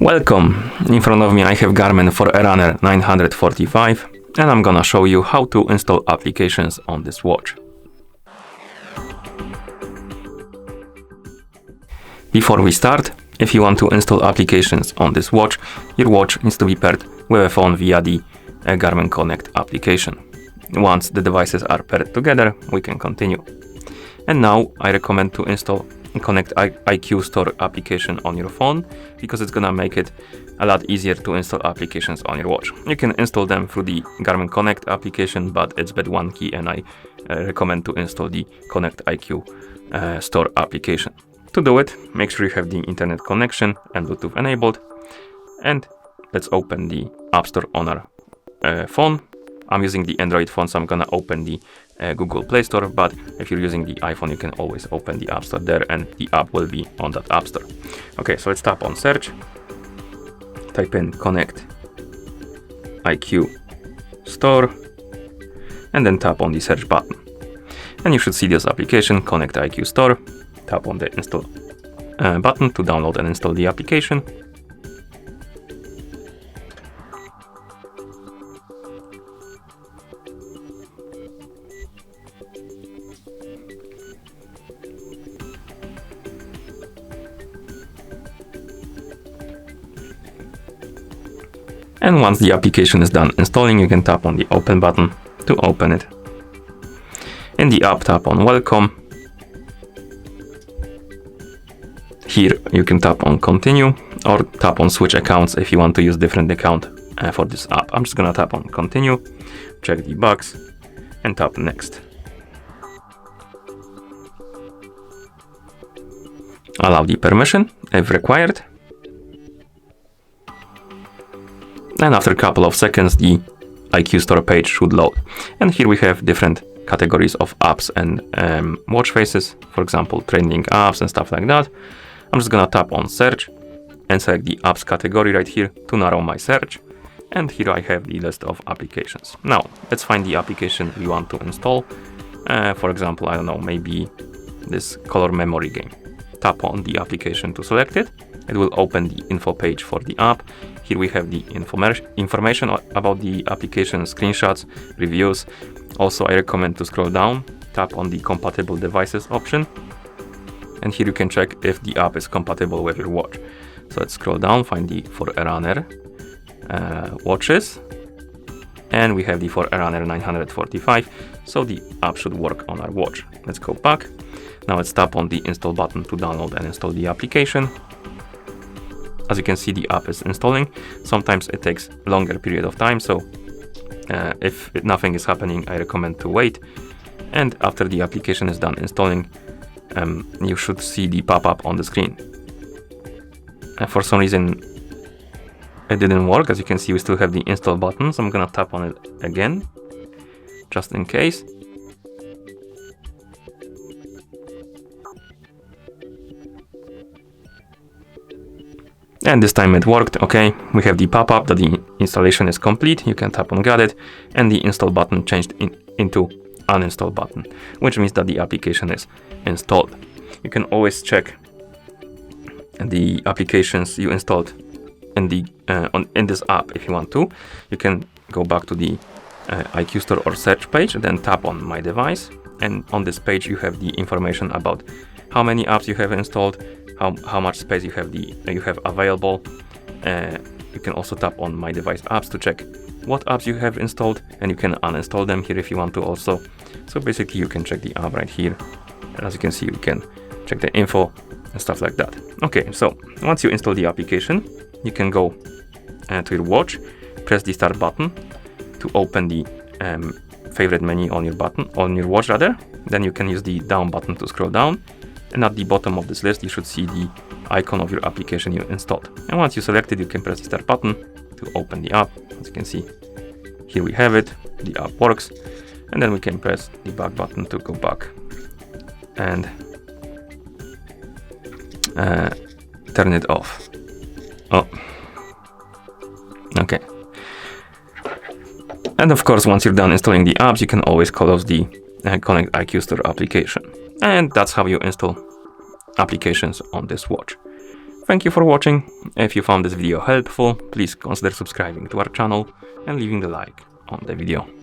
Welcome! In front of me I have GARMIN Forerunner 945 and I'm gonna show you how to install applications on this watch. Before we start, if you want to install applications on this watch, your watch needs to be paired with a phone via the Garmin Connect application. Once the devices are paired together, we can continue. And now I recommend to install Connect IQ Store application on your phone because it's gonna make it a lot easier to install applications on your watch. You can install them through the Garmin Connect application, but it's but one key, and I recommend to install the Connect IQ Store application. To do it, make sure you have the internet connection and Bluetooth enabled, and let's open the App Store on our phone. I'm using the Android phone, so I'm gonna open the Google Play Store, but if you're using the iPhone, you can always open the App Store there and the app will be on that App Store. Okay, so let's tap on search, type in Connect IQ Store, and then tap on the search button. And you should see this application, Connect IQ Store. Tap on the install button to download and install the application. And once the application is done installing, you can tap on the open button to open it. In the app, tap on welcome. Here you can tap on continue or tap on switch accounts if you want to use different account for this app. I'm just gonna tap on continue, check the box and tap next. Allow the permission if required. And after a couple of seconds, the IQ Store page should load. And here we have different categories of apps and watch faces, for example, trending apps and stuff like that. I'm just gonna tap on search and select the apps category right here to narrow my search. And here I have the list of applications. Now, let's find the application we want to install. For example, I don't know, maybe this color memory game. Tap on the application to select it. It will open the info page for the app. Here we have the information about the application, screenshots, reviews. Also, I recommend to scroll down, tap on the compatible devices option. And here you can check if the app is compatible with your watch. So let's scroll down, find the Forerunner watches. And we have the Forerunner 945. So the app should work on our watch. Let's go back. Now let's tap on the install button to download and install the application. As you can see, the app is installing. Sometimes it takes a longer period of time, so if nothing is happening, I recommend to wait. And after the application is done installing, you should see the pop-up on the screen. For some reason, it didn't work. As you can see, we still have the install button, so I'm gonna tap on it again, just in case. And this time it worked. Okay, we have the pop-up that the installation is complete. You can tap on got it, and the install button changed into uninstall button, which means that the application is installed. You can always check the applications you installed in the in this app if you want to. You can go back to the IQ Store or search page, and then tap on my device, and on this page you have the information about how many apps you have installed, how much space you have available. You can also tap on my device apps to check what apps you have installed, and you can uninstall them here if you want to also. So basically you can check the app right here, and as you can see, you can check the info and stuff like that. Okay, so once you install the application, you can go to your watch, press the start button to open the favorite menu on your watch rather. Then you can use the down button to scroll down. And at the bottom of this list, you should see the icon of your application you installed. And once you select it, you can press the start button to open the app. As you can see, here we have it. The app works. And then we can press the back button to go back and turn it off. Oh, okay. And of course, once you're done installing the apps, you can always close the Connect IQ Store application. And that's how you install applications on this watch. Thank you for watching. If you found this video helpful, please consider subscribing to our channel and leaving the like on the video.